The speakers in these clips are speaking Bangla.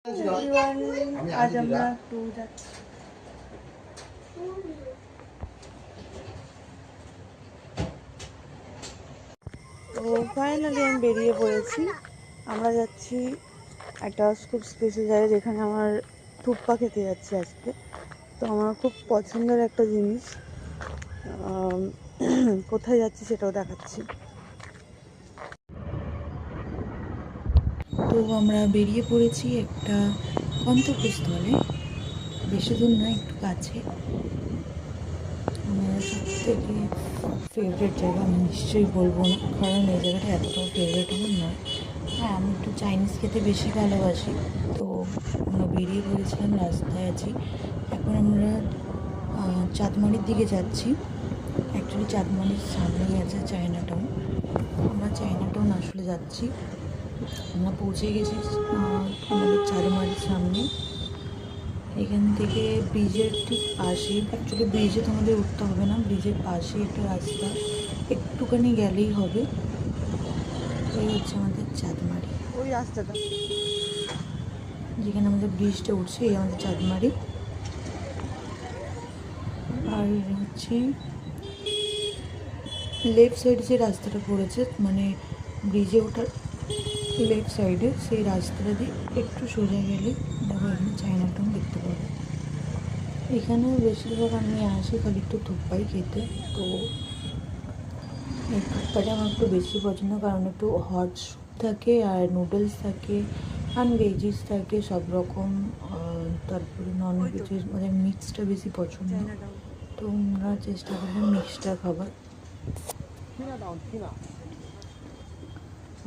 এভরিওয়ান, আজ আমরা ট্যুর যাচ্ছি। তো ফাইনালি আমি বেরিয়ে পড়েছি। আমরা যাচ্ছি একটা খুব স্পেশাল জায়গায়, যেখানে আমার থুপ্পা খেতে যাচ্ছি আজকে। তো আমার খুব পছন্দের একটা জিনিস, কোথায় যাচ্ছি সেটাও দেখাচ্ছি। তো আমরা বেরিয়ে পড়েছি একটা গন্তব্যস্থলে, বেশি দূর নয়, একটু কাছে। আমার সব থেকে ফেভারিট জায়গা আমি নিশ্চয়ই বলবো না, কারণ এই জায়গাটা এতটাও ফেভারিট আমার নয়। হ্যাঁ, আমি একটু চাইনিজ খেতে বেশি ভালোবাসি। তো আমরা বেরিয়ে পড়েছিলাম, রাস্তায় আছি। এখন আমরা চাঁদমারির দিকে যাচ্ছি। অ্যাকচুয়ালি চাঁদমারির সামনেই আছে চায়না টাউন। আমরা চায়না টাউন আসলে যাচ্ছি। আমরা পৌঁছে গেছি আমাদের চাঁদমারির সামনে। এখান থেকে ব্রিজের ঠিক পাশেই, অ্যাকচুয়ালি ব্রিজে তোমাদের উঠতে হবে না, ব্রিজের পাশেই একটা রাস্তা, একটুখানি গেলেই হবে। এই হচ্ছে আমাদের চাঁদমারি, ওই রাস্তাটা যেখানে আমাদের ব্রিজটা উঠছে, এই আমাদের চাঁদমারি। আর হচ্ছে লেফট সাইডে যে রাস্তাটা পড়েছে, মানে ব্রিজে ওঠার লেফট সাইডে, সেই রাস্তাটা দিয়ে একটু সোজা গেলে দেখো এখানে চায়না টাউন দেখতে পাবো। এখানে বেশিরভাগ আমি আসি খালি একটু থুপ্পাই খেতে। তো এই থুপ্পাটা আমার একটু বেশি পছন্দ, কারণ একটু হট স্যুপ থাকে আর নুডলস থাকে আর ভেজিস থাকে সব রকম। তারপরে নন ভেজের মানে মিক্সটা বেশি পছন্দ। তো আমরা চেষ্টা করলাম মিক্সটা খাবার।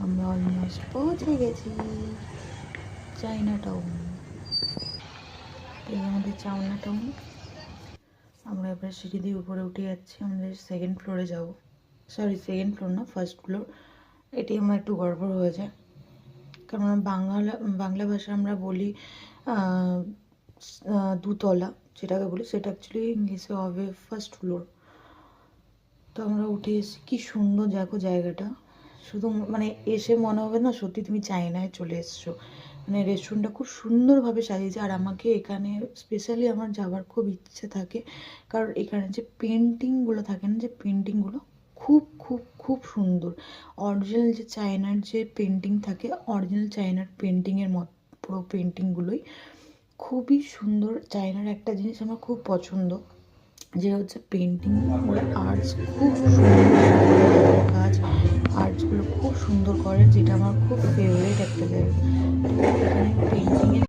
আমরা অলমোস্ট পৌঁছে গেছি চায়না টাউন। এই আমাদের চায়না টাউন। আমরা এবার সিঁড়ি দিয়ে উপরে উঠে যাচ্ছি, আমাদের সেকেন্ড ফ্লোরে যাব। সরি, সেকেন্ড ফ্লোর না, ফার্স্ট ফ্লোর। এটি আমার একটু গড়বড় হয়ে যায়, কারণ বাংলা ভাষা আমরা বলি দুতলা, যেটাকে বলি সেটা অ্যাকচুয়ালি ইংলিশে হবে ফার্স্ট ফ্লোর। তো আমরা উঠে এসেছি। কী সুন্দর দেখো জায়গাটা, শুধু মানে এসে মনে হবে না সত্যি তুমি চায়নায় চলে এসছো। মানে রেস্টুরেন্টটা খুব সুন্দরভাবে সাজিয়েছে। আর আমাকে এখানে স্পেশালি আমার যাওয়ার খুব ইচ্ছে থাকে, কারণ এখানে যে পেন্টিংগুলো থাকে না, যে পেন্টিংগুলো খুব খুব খুব সুন্দর। অরিজিনাল যে চায়নার যে পেন্টিং থাকে, অরিজিনাল চায়নার পেন্টিংয়ের মতো পুরো পেন্টিংগুলোই খুবই সুন্দর। চায়নার একটা জিনিস আমার খুব পছন্দ, যে হচ্ছে পেন্টিং আর্টস খুব সুন্দর কাজ, আর্টসগুলো খুব সুন্দর করে, যেটা আমার খুব ফেভারিট একটা জায়গা। এখানে পেন্টিংয়ের